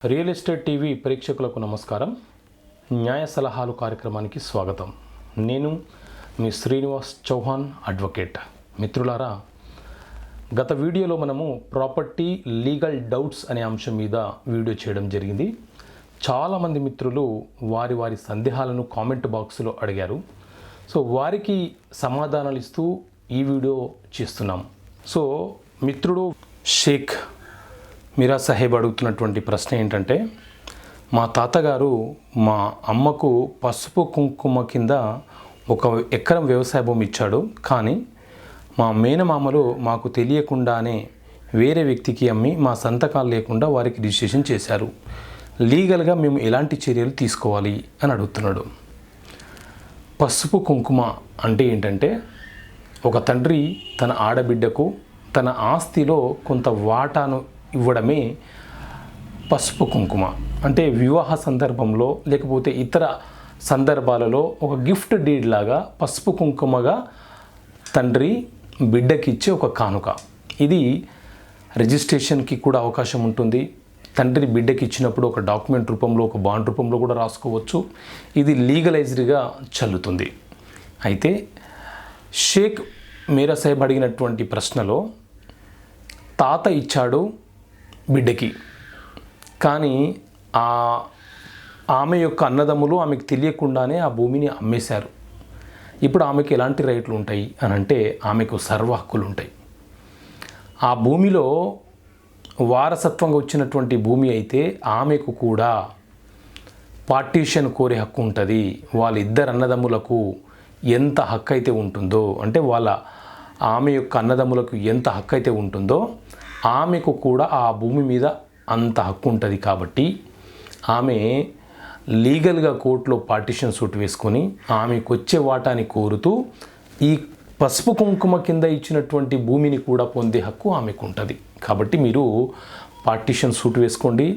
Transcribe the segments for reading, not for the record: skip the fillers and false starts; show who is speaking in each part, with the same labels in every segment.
Speaker 1: Real estate TV ప్రేక్షకులకు నమస్కారం. న్యాయ సలహాలు కార్యక్రమానికి స్వాగతం. నేను మీ శ్రీనివాస్ చౌహాన్ అడ్వకేట్. మిత్రులారా, గత వీడియోలో మనము ప్రాపర్టీ లీగల్ డౌట్స్ అనే అంశం మీద వీడియో చేయడం జరిగింది. చాలామంది మిత్రులు వారి సందేహాలను కామెంట్ బాక్స్లో అడిగారు. సో వారికి సమాధానాలు ఇస్తూ ఈ వీడియో చేస్తున్నాం. సో మిత్రుడు షేక్ మీరా సాహెబ్ అడుగుతున్నటువంటి ప్రశ్న ఏంటంటే, మా తాతగారు మా అమ్మకు పసుపు కుంకుమ కింద 1 ఎకరం వ్యవసాయ భూమి ఇచ్చాడు. కానీ మా మేనమామలు మాకు తెలియకుండానే వేరే వ్యక్తికి అమ్మి మా సంతకాలు లేకుండా వారికి రిజిస్ట్రేషన్ చేశారు. లీగల్గా మేము ఎలాంటి చర్యలు తీసుకోవాలి అని అడుగుతున్నాడు. పసుపు కుంకుమ అంటే ఏంటంటే, ఒక తండ్రి తన ఆడబిడ్డకు తన ఆస్తిలో కొంత వాటాను ఇవ్వడమే పసుపు కుంకుమ. అంటే వివాహ సందర్భంలో లేకపోతే ఇతర సందర్భాలలో ఒక గిఫ్ట్ డీడ్ లాగా పసుపు కుంకుమగా తండ్రి బిడ్డకి ఇచ్చే ఒక కానుక. ఇది రిజిస్ట్రేషన్కి కూడా అవకాశం ఉంటుంది. తండ్రి బిడ్డకి ఇచ్చినప్పుడు ఒక డాక్యుమెంట్ రూపంలో, ఒక బాండ్ రూపంలో కూడా రాసుకోవచ్చు. ఇది లీగలైజ్డ్గా చెల్లుతుంది. అయితే షేక్ మీరా సాహెబ్ అడిగినటువంటి ప్రశ్నలో, తాత ఇచ్చాడు బిడ్డకి, కానీ ఆమె యొక్క అన్నదమ్ములు ఆమెకు తెలియకుండానే ఆ భూమిని అమ్మేశారు. ఇప్పుడు ఆమెకు ఎలాంటి రైట్లు ఉంటాయి అని అంటే, ఆమెకు సర్వ హక్కులు ఉంటాయి. ఆ భూమిలో వారసత్వంగా వచ్చినటువంటి భూమి అయితే ఆమెకు కూడా పార్టీషన్ కోరే హక్కు ఉంటుంది. వాళ్ళిద్దరు అన్నదమ్ములకు ఎంత హక్కు అయితే ఉంటుందో, అంటే ఆమె యొక్క అన్నదమ్ములకు ఎంత హక్కు అయితే ఉంటుందో ఆమెకు కూడా ఆ భూమి మీద అంత హక్కు ఉంటుంది. కాబట్టి ఆమె లీగల్గా కోర్టులో పార్టిషన్ సూట్ వేసుకొని ఆమెకు వచ్చే వాటాని కోరుతూ ఈ పసుపు కుంకుమ కింద ఇచ్చినటువంటి భూమిని కూడా పొందే హక్కు ఆమెకు ఉంటుంది. కాబట్టి మీరు పార్టిషన్ సూట్ వేసుకోండి.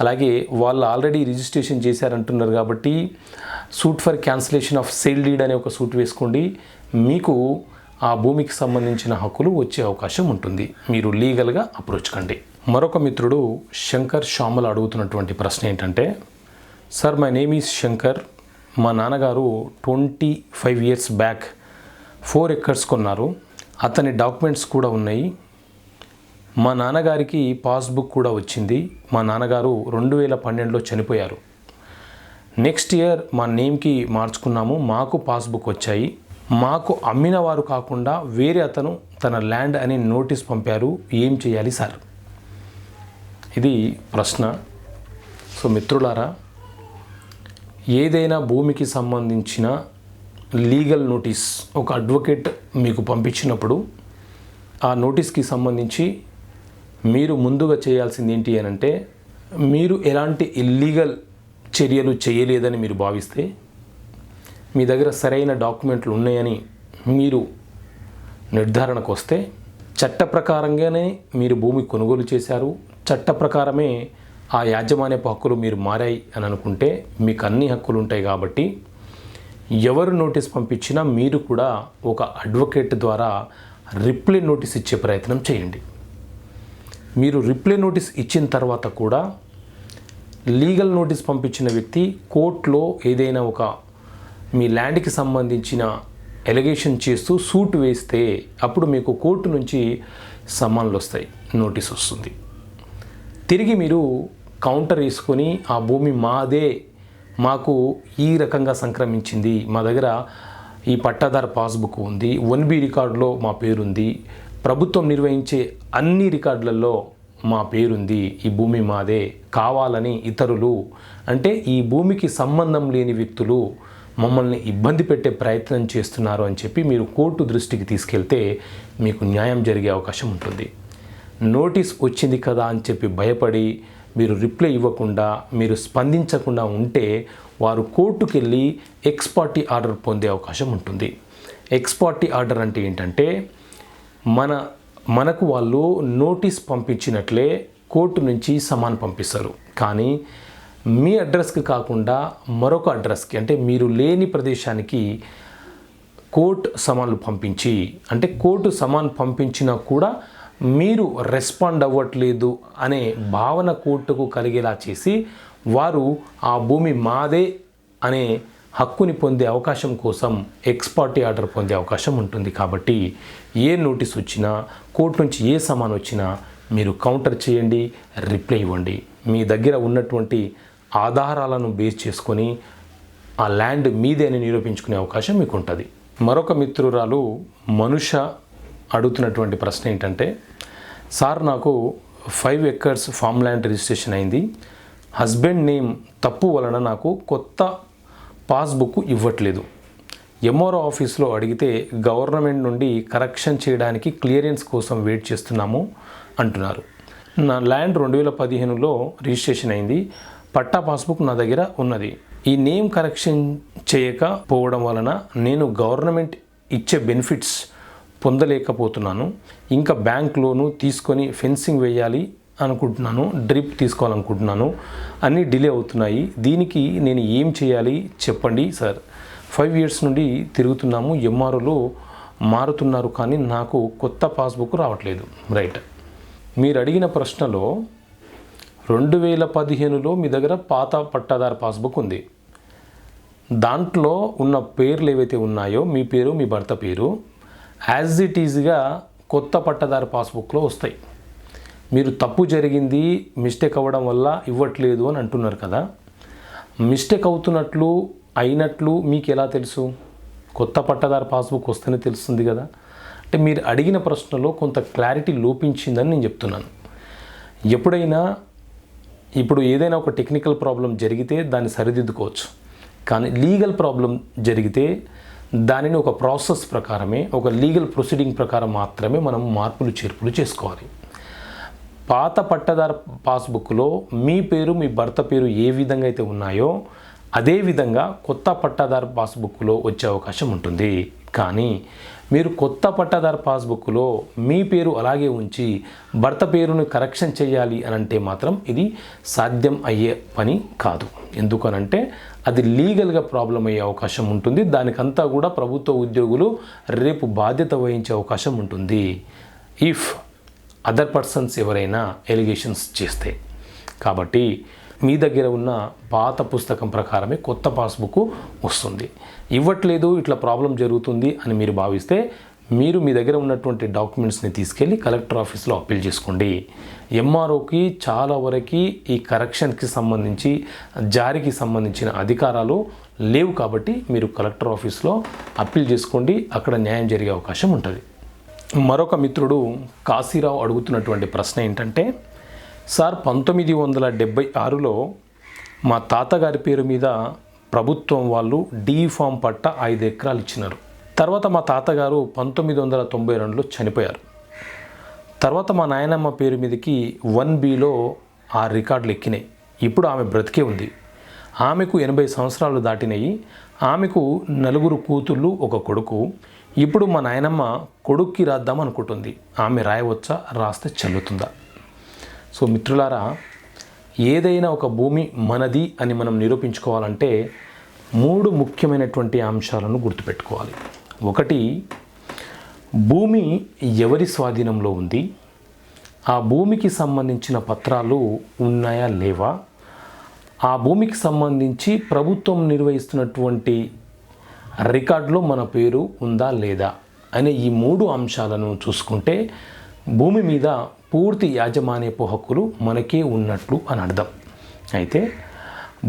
Speaker 1: అలాగే వాళ్ళు ఆల్రెడీ రిజిస్ట్రేషన్ చేశారంటున్నారు కాబట్టి suit for cancellation of sale deed అనే ఒక సూట్ వేసుకోండి. మీకు ఆ భూమికి సంబంధించిన హక్కులు వచ్చే అవకాశం ఉంటుంది. మీరు లీగల్గా అప్రోచ్ కండి. మరొక మిత్రుడు శంకర్ శ్యామల్ అడుగుతున్నటువంటి ప్రశ్న ఏంటంటే, sir my name is Shankar. మా నాన్నగారు 25 years బ్యాక్ 4 acres కొన్నారు. అతని డాక్యుమెంట్స్ కూడా ఉన్నాయి. మా నాన్నగారికి పాస్బుక్ కూడా వచ్చింది. మా నాన్నగారు 2012లో చనిపోయారు. నెక్స్ట్ ఇయర్ మా నేమ్కి మార్చుకున్నాము. మాకు పాస్బుక్ వచ్చాయి. మాకు అమ్మిన వారు కాకుండా వేరే అతను తన ల్యాండ్ అని నోటీస్ పంపారు. ఏం చేయాలి సార్? ఇది ప్రశ్న. సో మిత్రులారా, ఏదైనా భూమికి సంబంధించిన లీగల్ నోటీస్ ఒక అడ్వకేట్ మీకు పంపించినప్పుడు ఆ నోటీస్కి సంబంధించి మీరు ముందుగా చేయాల్సింది ఏంటి అని అంటే, మీరు ఎలాంటి ఇల్లీగల్ చర్యలు చేయలేదని మీరు భావిస్తే, మీ దగ్గర సరైన డాక్యుమెంట్లు ఉన్నాయని మీరు నిర్ధారణకు వస్తే, చట్ట ప్రకారంగానే మీరు భూమి కొనుగోలు చేశారు, చట్ట ప్రకారమే ఆ యాజమాన్యపు హక్కులు మీరు మారాయి అని అనుకుంటే మీకు అన్ని హక్కులు ఉంటాయి. కాబట్టి ఎవరు నోటీస్ పంపించినా మీరు కూడా ఒక అడ్వకేట్ ద్వారా రిప్లై నోటీస్ ఇచ్చే ప్రయత్నం చేయండి. మీరు రిప్లై నోటీస్ ఇచ్చిన తర్వాత కూడా లీగల్ నోటీస్ పంపించిన వ్యక్తి కోర్టులో ఏదైనా ఒక మీ ల్యాండ్కి సంబంధించిన ఎలిగేషన్ చేస్తూ సూట్ వేస్తే అప్పుడు మీకు కోర్టు నుంచి సమ్మన్లు వస్తాయి, నోటీస్ వస్తుంది. తిరిగి మీరు కౌంటర్ వేసుకొని ఆ భూమి మాదే, మాకు ఈ రకంగా సంక్రమించింది, మా దగ్గర ఈ పట్టాదారు పాస్బుక్ ఉంది, 1B రికార్డులో మా పేరుంది, ప్రభుత్వం నిర్వహించే అన్ని రికార్డులలో మా పేరుంది, ఈ భూమి మాదే, కావాలని ఇతరులు అంటే ఈ భూమికి సంబంధం లేని వ్యక్తులు మమ్మల్ని ఇబ్బంది పెట్టే ప్రయత్నం చేస్తున్నారు అని చెప్పి మీరు కోర్టు దృష్టికి తీసుకెళ్తే మీకు న్యాయం జరిగే అవకాశం ఉంటుంది. నోటీస్ వచ్చింది కదా అని చెప్పి భయపడి మీరు రిప్లై ఇవ్వకుండా, మీరు స్పందించకుండా ఉంటే వారు కోర్టుకు వెళ్ళి ఎక్స్ పార్టీ ఆర్డర్ పొందే అవకాశం ఉంటుంది. ఎక్స్ పార్టీ ఆర్డర్ అంటే ఏంటంటే, మనకు వాళ్ళు నోటీస్ పంపించినట్లే కోర్టు నుంచి సమాన్ పంపిస్తారు. కానీ మీ అడ్రస్కి కాకుండా మరొక అడ్రస్కి, అంటే మీరు లేని ప్రదేశానికి కోర్టు సమాన్లు పంపించి, అంటే కోర్టు సమాన్ పంపించినా కూడా మీరు రెస్పాండ్ అవ్వట్లేదు అనే భావన కోర్టుకు కలిగేలా చేసి వారు ఆ భూమి మాదే అనే హక్కుని పొందే అవకాశం కోసం ఎక్స్ పార్టీ ఆర్డర్ పొందే అవకాశం ఉంటుంది. కాబట్టి ఏ నోటీస్ వచ్చినా, కోర్టు నుంచి ఏ సమాన్ వచ్చినా మీరు కౌంటర్ చేయండి, రిప్లై ఇవ్వండి. మీ దగ్గర ఉన్నటువంటి ఆధారాలను బేస్ చేసుకొని ఆ ల్యాండ్ మీదే అని నిరూపించుకునే అవకాశం మీకు ఉంటుంది. మరొక మిత్రురాలు మనుష అడుగుతున్నటువంటి ప్రశ్న ఏంటంటే, సార్ నాకు 5 acres ఫామ్ ల్యాండ్ రిజిస్ట్రేషన్ అయింది. హస్బెండ్ నేమ్ తప్పు వలన నాకు కొత్త పాస్బుక్ ఇవ్వట్లేదు. ఎంఆర్ఓ ఆఫీస్లో అడిగితే గవర్నమెంట్ నుండి కరెక్షన్ చేయడానికి క్లియరెన్స్ కోసం వెయిట్ చేస్తున్నాము అంటున్నారు. నా ల్యాండ్ 2015లో రిజిస్ట్రేషన్ అయింది. పట్టా పాస్బుక్ నా దగ్గర ఉన్నది. ఈ నేమ్ కరెక్షన్ చేయకపోవడం వలన నేను గవర్నమెంట్ ఇచ్చే బెనిఫిట్స్ పొందలేకపోతున్నాను. ఇంకా బ్యాంక్ లోను తీసుకొని ఫెన్సింగ్ వేయాలి అనుకుంటున్నాను, డ్రిప్ తీసుకోవాలనుకుంటున్నాను, అన్నీ డిలే అవుతున్నాయి. దీనికి నేను ఏం చేయాలి చెప్పండి సార్. 5 years నుండి తిరుగుతున్నాము, ఎంఆర్ఓలు మారుతున్నారు కానీ నాకు కొత్త పాస్బుక్ రావట్లేదు. రైట్, మీరు అడిగిన ప్రశ్నలో 2015లో మీ దగ్గర పాత పట్టాదారు పాస్బుక్ ఉంది. దాంట్లో ఉన్న పేర్లు ఏవైతే ఉన్నాయో మీ పేరు, మీ భర్త పేరు యాజ్ ఇట్ ఈజ్గా కొత్త పట్టాదారు పాస్బుక్లో వస్తాయి. మీరు తప్పు జరిగింది, మిస్టేక్ అవ్వడం వల్ల ఇవ్వట్లేదు అని అంటున్నారు కదా. మిస్టేక్ అవుతున్నట్లు అయినట్లు మీకు ఎలా తెలుసు? కొత్త పట్టాదారు పాస్బుక్ వస్తేనే తెలుస్తుంది కదా. అంటే మీరు అడిగిన ప్రశ్నలో కొంత క్లారిటీ లోపించిందని నేను చెప్తున్నాను. ఎప్పుడైనా ఇప్పుడు ఏదైనా ఒక టెక్నికల్ ప్రాబ్లం జరిగితే దాన్ని సరిదిద్దుకోవచ్చు, కానీ లీగల్ ప్రాబ్లం జరిగితే దానిని ఒక ప్రాసెస్ ప్రకారమే, ఒక లీగల్ ప్రొసీడింగ్ ప్రకారం మాత్రమే మనం మార్పులు చేర్పులు చేసుకోవాలి. పాత పట్టాదారు పాస్బుక్లో మీ పేరు, మీ భర్త పేరు ఏ విధంగా అయితే ఉన్నాయో అదే విధంగా కొత్త పట్టాదారు పాస్బుక్లో వచ్చే అవకాశం ఉంటుంది. కానీ మీరు కొత్త పట్టాదారు పాస్బుక్లో మీ పేరు అలాగే ఉంచి భర్త పేరును కరెక్షన్ చేయాలి అని అంటే మాత్రం ఇది సాధ్యం అయ్యే పని కాదు. ఎందుకనంటే అది లీగల్గా ప్రాబ్లం అయ్యే అవకాశం ఉంటుంది. దానికంతా కూడా ప్రభుత్వ ఉద్యోగులు రేపు బాధ్యత వహించే అవకాశం ఉంటుంది ఇఫ్ అదర్ పర్సన్స్ ఎవరైనా ఎలిగేషన్స్ చేస్తే. కాబట్టి మీ దగ్గర ఉన్న పాత పుస్తకం ప్రకారమే కొత్త పాస్బుక్ వస్తుంది. ఇవ్వట్లేదు, ఇట్లా ప్రాబ్లం జరుగుతుంది అని మీరు భావిస్తే మీరు మీ దగ్గర ఉన్నటువంటి డాక్యుమెంట్స్ని తీసుకెళ్ళి కలెక్టర్ ఆఫీస్లో అప్పీల్ చేసుకోండి. ఎంఆర్ఓకి చాలా వరకు ఈ కరెక్షన్కి సంబంధించి, జారీకి సంబంధించిన అధికారాలు లేవు. కాబట్టి మీరు కలెక్టర్ ఆఫీస్లో అప్పీల్ చేసుకోండి, అక్కడ న్యాయం జరిగే అవకాశం ఉంటుంది. మరొక మిత్రుడు కాశీరావు అడుగుతున్నటువంటి ప్రశ్న ఏంటంటే, సార్ 1976లో మా తాతగారి పేరు మీద ప్రభుత్వం వాళ్ళు డి ఫామ్ పట్ట 5 ఎకరాలు ఇచ్చినారు. తర్వాత మా తాతగారు 1992లో చనిపోయారు. తర్వాత మా నాయనమ్మ పేరు మీదకి 1Bలో ఆ రికార్డులు ఎక్కినాయి. ఇప్పుడు ఆమె బ్రతికే ఉంది. ఆమెకు 80 సంవత్సరాలు దాటినాయి. ఆమెకు 4 కూతుళ్ళు, 1 కొడుకు. ఇప్పుడు మా నాయనమ్మ కొడుక్కి రాద్దాం అనుకుంటుంది. ఆమె రాయవచ్చా? రాస్తే చెల్లుతుందా? సో మిత్రులారా, ఏదైనా ఒక భూమి మనది అని మనం నిరూపించుకోవాలంటే 3 ముఖ్యమైనటువంటి అంశాలను గుర్తుపెట్టుకోవాలి. ఒకటి, భూమి ఎవరి స్వాధీనంలో ఉంది, ఆ భూమికి సంబంధించిన పత్రాలు ఉన్నాయా లేవా, ఆ భూమికి సంబంధించి ప్రభుత్వం నిర్వహిస్తున్నటువంటి రికార్డులో మన పేరు ఉందా లేదా అనే ఈ 3 అంశాలను చూసుకుంటే భూమి మీద పూర్తి యాజమాన్యపు హక్కులు మనకే ఉన్నట్లు అని అర్థం. అయితే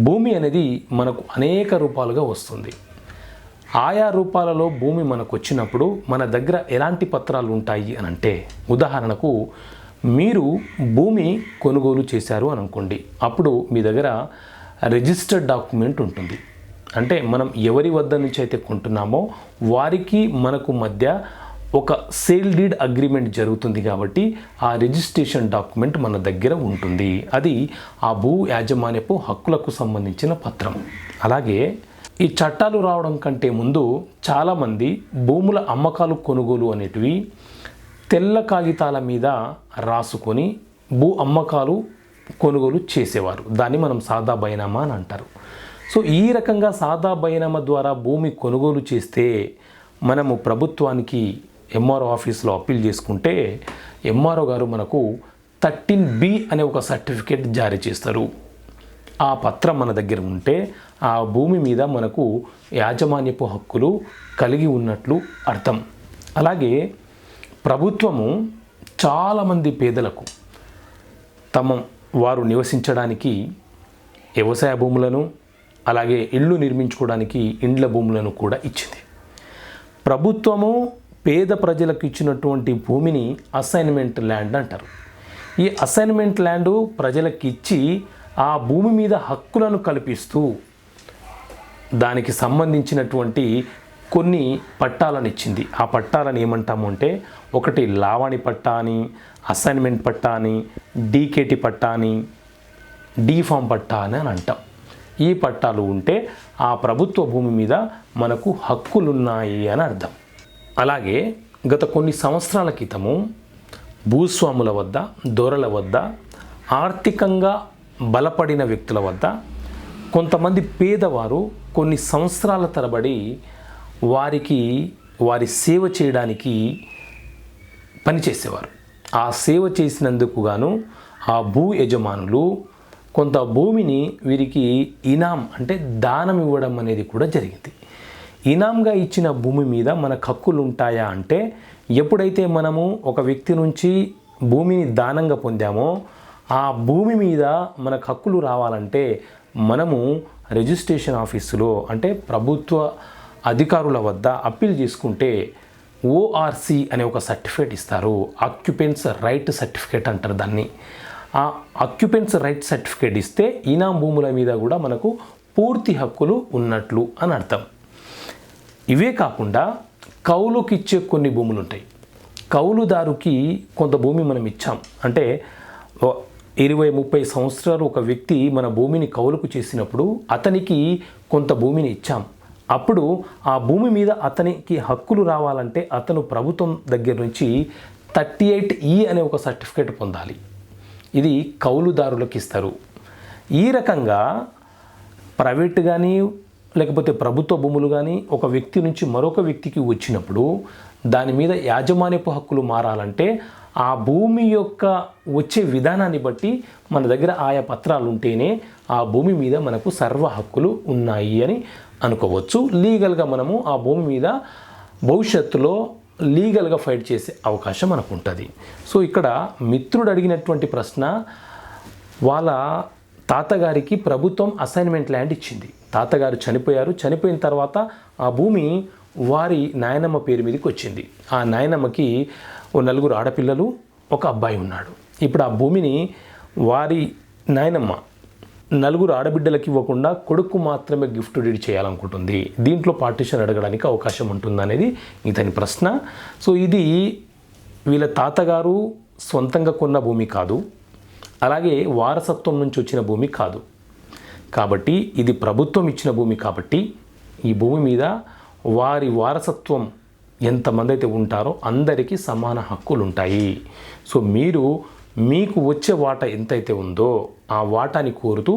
Speaker 1: భూమి అనేది మనకు అనేక రూపాలుగా వస్తుంది. ఆయా రూపాలలో భూమి మనకు వచ్చినప్పుడు మన దగ్గర ఎలాంటి పత్రాలు ఉంటాయి అని అంటే, ఉదాహరణకు మీరు భూమి కొనుగోలు చేశారు అని అనుకోండి. అప్పుడు మీ దగ్గర రిజిస్టర్డ్ డాక్యుమెంట్ ఉంటుంది. అంటే మనం ఎవరి వద్ద నుంచి అయితే కొంటున్నామో వారికి మనకు మధ్య ఒక సేల్ డీడ్ అగ్రిమెంట్ జరుగుతుంది. కాబట్టి ఆ రిజిస్ట్రేషన్ డాక్యుమెంట్ మన దగ్గర ఉంటుంది. అది ఆ భూ యాజమాన్యపు హక్కులకు సంబంధించిన పత్రం. అలాగే ఈ చట్టాలు రావడం కంటే ముందు చాలామంది భూముల అమ్మకాలు, కొనుగోలు అనేటివి తెల్ల కాగితాల మీద రాసుకొని భూ అమ్మకాలు, కొనుగోలు చేసేవారు. దాన్ని మనం సాదా బైనామా అని అంటారు. సో ఈ రకంగా సాదా బైనామా ద్వారా భూమి కొనుగోలు చేస్తే మనము ప్రభుత్వానికి ఎంఆర్ఓ ఆఫీస్లో అప్పీల్ చేసుకుంటే ఎంఆర్ఓ గారు మనకు 13B అనే ఒక సర్టిఫికేట్ జారీ చేస్తారు. ఆ పత్రం మన దగ్గర ఉంటే ఆ భూమి మీద మనకు యాజమాన్యపు హక్కులు కలిగి ఉన్నట్లు అర్థం. అలాగే ప్రభుత్వము చాలామంది పేదలకు వారు నివసించడానికి వ్యవసాయ భూములను, అలాగే ఇళ్ళు నిర్మించుకోవడానికి ఇండ్ల భూములను కూడా ఇచ్చింది. ప్రభుత్వము పేద ప్రజలకు ఇచ్చినటువంటి భూమిని అసైన్మెంట్ ల్యాండ్ అంటారు. ఈ అసైన్మెంట్ ల్యాండ్ ప్రజలకు ఇచ్చి ఆ భూమి మీద హక్కులను కల్పిస్తూ దానికి సంబంధించినటువంటి కొన్ని పట్టాలను ఇచ్చింది. ఆ పట్టాలను ఏమంటాము అంటే, ఒకటి లావాణి పట్టా అని, అసైన్మెంట్ పట్టా అని, డీకేటీ పట్టా అని, డీఫామ్ పట్టా అని అంటాం. ఈ పట్టాలు ఉంటే ఆ ప్రభుత్వ భూమి మీద మనకు హక్కులున్నాయి అని అర్థం. అలాగే గత కొన్ని సంవత్సరాల క్రితము భూస్వాముల వద్ద, దొరల వద్ద, ఆర్థికంగా బలపడిన వ్యక్తుల వద్ద కొంతమంది పేదవారు కొన్ని సంవత్సరాల తరబడి వారి సేవ చేయడానికి పనిచేసేవారు. ఆ సేవ చేసినందుకు గాను ఆ భూ యజమానులు కొంత భూమిని వీరికి ఇనాం అంటే దానం ఇవ్వడం అనేది కూడా జరిగింది. ఇనాంగా ఇచ్చిన భూమి మీద మనకు హక్కులు ఉంటాయా అంటే, ఎప్పుడైతే మనము ఒక వ్యక్తి నుంచి భూమిని దానంగా పొందామో ఆ భూమి మీద మనకు హక్కులు రావాలంటే మనము రిజిస్ట్రేషన్ ఆఫీసులో అంటే ప్రభుత్వ అధికారుల వద్ద అప్పీల్ చేసుకుంటే ORC అనే ఒక సర్టిఫికేట్ ఇస్తారు. ఆక్యుపెన్స్ రైట్ సర్టిఫికేట్ అంటారు దాన్ని. ఆ ఆక్యుపెన్స్ రైట్ సర్టిఫికేట్ ఇస్తే ఇనాం భూముల మీద కూడా మనకు పూర్తి హక్కులు ఉన్నట్లు అని అర్థం. ఇవే కాకుండా కౌలుకి ఇచ్చే కొన్ని భూములు ఉంటాయి. కౌలుదారుకి కొంత భూమి మనం ఇచ్చాం అంటే 20-30 సంవత్సరాలు ఒక వ్యక్తి మన భూమిని కౌలుకు చేసినప్పుడు అతనికి కొంత భూమిని ఇచ్చాం. అప్పుడు ఆ భూమి మీద అతనికి హక్కులు రావాలంటే అతను ప్రభుత్వం దగ్గర నుంచి 38E అనే ఒక సర్టిఫికేట్ పొందాలి. ఇది కౌలుదారులకు ఇస్తారు. ఈ రకంగా ప్రైవేట్ కానీ లేకపోతే ప్రభుత్వ భూములు కానీ ఒక వ్యక్తి నుంచి మరొక వ్యక్తికి వచ్చినప్పుడు దాని మీద యాజమాన్యపు హక్కులు మారాలంటే ఆ భూమి యొక్క వచ్చే విధానాన్ని బట్టి మన దగ్గర ఆయా పత్రాలు ఉంటేనే ఆ భూమి మీద మనకు సర్వ హక్కులు ఉన్నాయి అని అనుకోవచ్చు. లీగల్గా మనము ఆ భూమి మీద భవిష్యత్తులో లీగల్గా ఫైట్ చేసే అవకాశం మనకు ఉంటుంది. సో ఇక్కడ మిత్రుడు అడిగినటువంటి ప్రశ్న, వాళ్ళ తాతగారికి ప్రభుత్వం అసైన్మెంట్ ల్యాండ్ ఇచ్చింది. తాతగారు చనిపోయారు. చనిపోయిన తర్వాత ఆ భూమి వారి నాయనమ్మ పేరు మీదకి వచ్చింది. ఆ నాయనమ్మకి 4 ఆడపిల్లలు, ఒక అబ్బాయి ఉన్నాడు. ఇప్పుడు ఆ భూమిని వారి నాయనమ్మ 4 ఆడబిడ్డలకి ఇవ్వకుండా కొడుకు మాత్రమే గిఫ్ట్ డీడ్ చేయాలనుకుంటుంది. దీంట్లో పార్టిషన్ అడగడానికి అవకాశం ఉంటుందనేది ఇతని ప్రశ్న. సో ఇది వీళ్ళ తాతగారు సొంతంగా కొన్న భూమి కాదు, అలాగే వారసత్వం నుంచి వచ్చిన భూమి కాదు. కాబట్టి ఇది ప్రభుత్వం ఇచ్చిన భూమి కాబట్టి ఈ భూమి మీద వారి వారసత్వం ఎంతమంది అయితే ఉంటారో అందరికీ సమాన హక్కులు ఉంటాయి. సో మీకు వచ్చే వాటా ఎంతైతే ఉందో ఆ వాటాని కోరుతూ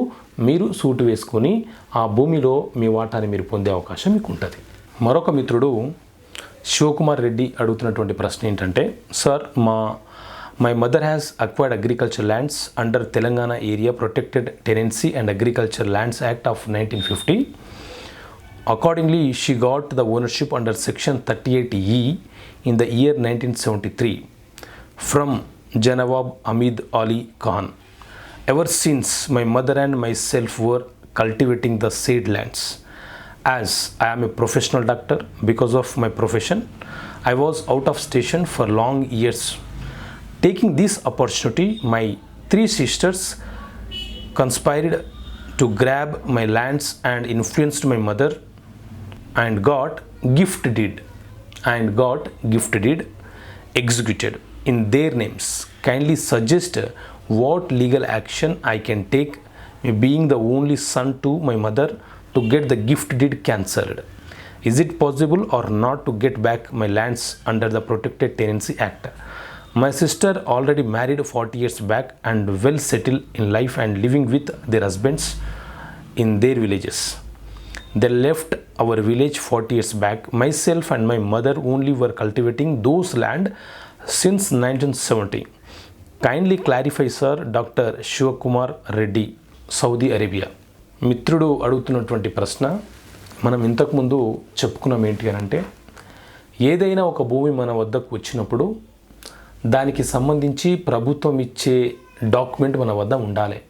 Speaker 1: మీరు సూటు వేసుకొని ఆ భూమిలో మీ వాటాని మీరు పొందే అవకాశం మీకు ఉంటుంది. మరొక మిత్రుడు శివకుమార్ రెడ్డి అడుగుతున్నటువంటి ప్రశ్న ఏంటంటే, sir my mother has acquired agriculture lands under Telangana area protected tenancy and agriculture lands act of 1950. Accordingly, she got the ownership under Section 38E in the year 1973 from Janawab Hamid Ali Khan. Ever since, my mother and myself were cultivating the said lands. As I am a professional doctor, because of my profession, I was out of station for long years. Taking this opportunity, my 3 sisters conspired to grab my lands and influenced my mother and got gift deed executed in their names. Kindly suggest what legal action I can take, being the only son to my mother, to get the gift deed cancelled. Is it possible or not to get back my lands under the Protected Tenancy Act? My sister already married 40 years back and well settled in life and living with their husbands in their villages. They left our village 40 years back. Myself and my mother only were cultivating those land since 1970. Kindly clarify, sir. Doctor Shivakumar Reddy, Saudi Arabia. మిత్రుడు అడుగుతున్నటువంటి ప్రశ్న మనం ఇంతకుముందు చెప్పుకున్నాం ఏంటి అని అంటే, ఏదైనా ఒక భూమి మన వద్దకు వచ్చినప్పుడు దానికి సంబంధించి ప్రభుత్వం ఇచ్చే డాక్యుమెంట్ మన వద్ద ఉండాలి.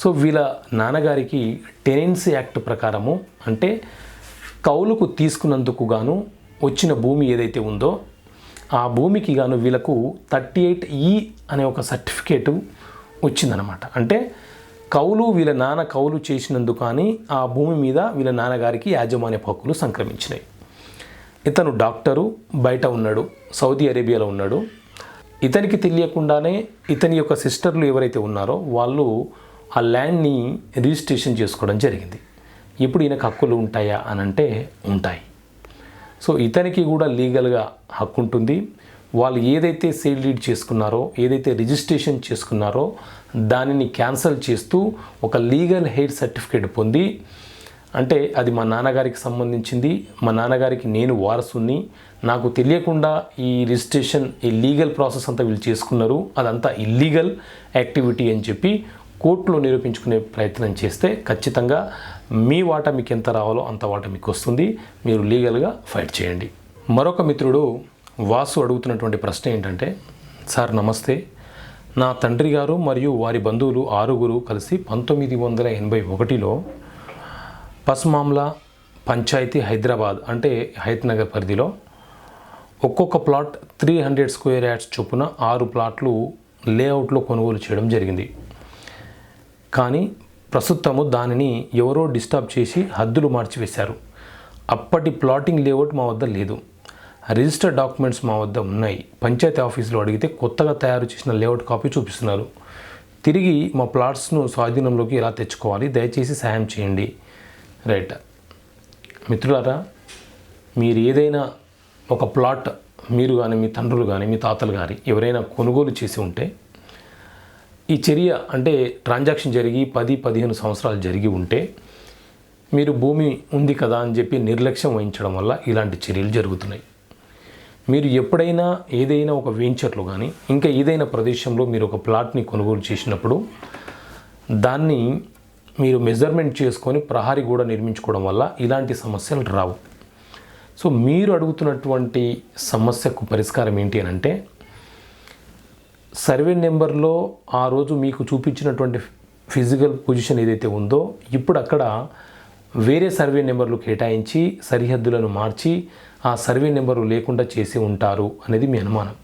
Speaker 1: సో వీళ్ళ నాన్నగారికి టెనెన్సీ యాక్ట్ ప్రకారము, అంటే కౌలుకు తీసుకున్నందుకు గాను వచ్చిన భూమి ఏదైతే ఉందో ఆ భూమికి గాను వీళ్ళకు 38E అనే ఒక సర్టిఫికేటు వచ్చిందనమాట. అంటే వీళ్ళ నాన్న కౌలు చేసినందుకు కానీ ఆ భూమి మీద వీళ్ళ నాన్నగారికి యాజమాన్య హక్కులు సంక్రమించినాయి. ఇతను డాక్టరు, బయట ఉన్నాడు, సౌదీ అరేబియాలో ఉన్నాడు. ఇతనికి తెలియకుండానే ఇతని యొక్క సిస్టర్లు ఎవరైతే ఉన్నారో వాళ్ళు ఆ ల్యాండ్ని రిజిస్ట్రేషన్ చేసుకోవడం జరిగింది. ఇప్పుడు ఈయనకు హక్కులు ఉంటాయా అని అంటే ఉంటాయి. సో ఇతనికి కూడా లీగల్గా హక్కు ఉంటుంది. వాళ్ళు ఏదైతే సేల్ డీడ్ చేసుకున్నారో, ఏదైతే రిజిస్ట్రేషన్ చేసుకున్నారో దానిని క్యాన్సిల్ చేస్తూ ఒక లీగల్ హెయిర్ సర్టిఫికేట్ పొంది, అంటే అది మా నాన్నగారికి సంబంధించింది, మా నాన్నగారికి నేను వారసుని, నాకు తెలియకుండా ఈ రిజిస్ట్రేషన్, ఈ లీగల్ ప్రాసెస్ అంతా వీళ్ళు చేసుకున్నారు, అదంతా ఇల్లీగల్ యాక్టివిటీ అని చెప్పి కోర్టులో నిరూపించుకునే ప్రయత్నం చేస్తే ఖచ్చితంగా మీ వాటా మీకు ఎంత రావాలో అంత వాటా మీకు వస్తుంది. మీరు లీగల్గా ఫైట్ చేయండి. మరొక మిత్రుడు వాసు అడుగుతున్నటువంటి ప్రశ్న ఏంటంటే, సార్ నమస్తే, నా తండ్రి గారు మరియు వారి బంధువులు 6 కలిసి 1981లో పస్మామ్లా పంచాయతీ హైదరాబాద్ అంటే హయత్నగర్ పరిధిలో ఒక్కొక్క ప్లాట్ 300 స్క్వేర్ యార్డ్స్ చొప్పున 6 ప్లాట్లు లేఅవుట్లో కొనుగోలు చేయడం జరిగింది. కానీ ప్రస్తుతము దానిని ఎవరో డిస్టర్బ్ చేసి హద్దులు మార్చివేశారు. అప్పటి ప్లాటింగ్ లేఅవుట్ మా వద్ద లేదు. రిజిస్టర్డ్ డాక్యుమెంట్స్ మా వద్ద ఉన్నాయి. పంచాయతీ ఆఫీసులో అడిగితే కొత్తగా తయారు చేసిన లేఅవుట్ కాపీ చూపిస్తున్నారు. తిరిగి మా ప్లాట్స్ను స్వాధీనంలోకి ఎలా తెచ్చుకోవాలి, దయచేసి సహాయం చేయండి. రైట్ మిత్రులారా, మీరు ఏదైనా ఒక ప్లాట్ మీరు కానీ, మీ తండ్రులు కానీ, మీ తాతలు కానీ ఎవరైనా కొనుగోలు చేసి ఉంటే, ఈ చర్య అంటే ట్రాన్సాక్షన్ జరిగి 10-15 సంవత్సరాలు జరిగి ఉంటే, మీరు భూమి ఉంది కదా అని చెప్పి నిర్లక్ష్యం వహించడం వల్ల ఇలాంటి చర్యలు జరుగుతున్నాయి. మీరు ఎప్పుడైనా ఏదైనా ఒక వెంచర్లో కానీ ఇంకా ఏదైనా ప్రదేశంలో మీరు ఒక ప్లాట్ని కొనుగోలు చేసినప్పుడు దాన్ని మీరు మెజర్మెంట్ చేసుకొని ప్రహరీ కూడా నిర్మించుకోవడం వల్ల ఇలాంటి సమస్యలు రావు. సో మీరు అడుగుతున్నటువంటి సమస్యకు పరిష్కారం ఏంటి అని అంటే, సర్వే నెంబర్లో ఆ రోజు మీకు చూపించినటువంటి ఫిజికల్ పొజిషన్ ఏదైతే ఉందో ఇప్పుడు అక్కడ వేరే సర్వే నెంబర్లు కేటాయించి సరిహద్దులను మార్చి ఆ సర్వే నెంబరు లేకుండా చేసి ఉంటారు అనేది మీ అనుమానం.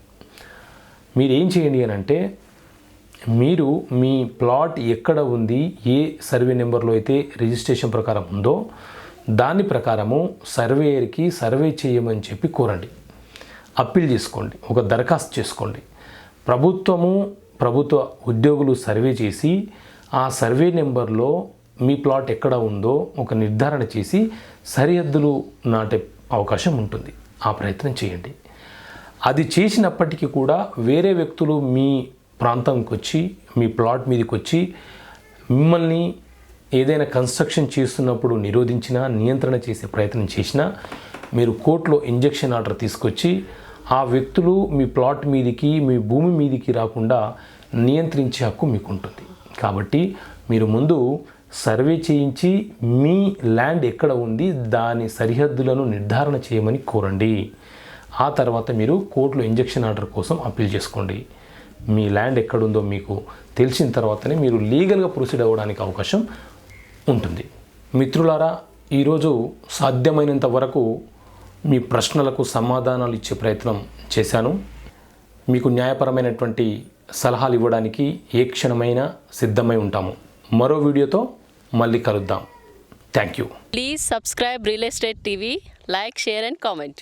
Speaker 1: మీరు ఏం చేయండి అని అంటే, మీరు మీ ప్లాట్ ఎక్కడ ఉంది, ఏ సర్వే నెంబర్లో అయితే రిజిస్ట్రేషన్ ప్రకారం ఉందో దాని ప్రకారము సర్వేయర్కి సర్వే చేయమని చెప్పి కోరండి. అప్పీల్ చేసుకోండి, ఒక దరఖాస్తు చేసుకోండి. ప్రభుత్వ ఉద్యోగులు సర్వే చేసి ఆ సర్వే నెంబర్లో మీ ప్లాట్ ఎక్కడ ఉందో ఒక నిర్ధారణ చేసి సరిహద్దులు నాటే అవకాశం ఉంటుంది. ఆ ప్రయత్నం చేయండి. అది చేసినప్పటికీ కూడా వేరే వ్యక్తులు మీ ప్రాంతంకి వచ్చి, మీ ప్లాట్ మీదకి వచ్చి మిమ్మల్ని ఏదైనా కన్స్ట్రక్షన్ చేస్తున్నప్పుడు నిరోధించినా, నియంత్రణ చేసే ప్రయత్నం చేసినా మీరు కోర్టులో ఇంజెక్షన్ ఆర్డర్ తీసుకొచ్చి ఆ వ్యక్తులు మీ ప్లాట్ మీదికి, మీ భూమి మీదికి రాకుండా నియంత్రించే హక్కు మీకు ఉంటుంది. కాబట్టి మీరు ముందు సర్వే చేయించి మీ ల్యాండ్ ఎక్కడ ఉంది దాని సరిహద్దులను నిర్ధారణ చేయమని కోరండి. ఆ తర్వాత మీరు కోర్టులో ఇంజెక్షన్ ఆర్డర్ కోసం అప్పీల్ చేసుకోండి. మీ ల్యాండ్ ఎక్కడుందో మీకు తెలిసిన తర్వాతనే మీరు లీగల్గా ప్రొసీడ్ అవ్వడానికి అవకాశం ఉంటుంది. మిత్రులారా, ఈరోజు సాధ్యమైనంత వరకు మీ ప్రశ్నలకు సమాధానాలు ఇచ్చే ప్రయత్నం చేశాను. మీకు న్యాయపరమైనటువంటి సలహాలు ఇవ్వడానికి ఏ క్షణమైనా సిద్ధమై ఉంటాము. మరో వీడియోతో మళ్ళీ కలుద్దాం. Thank you.
Speaker 2: Please subscribe Real Estate TV, like, share and comment.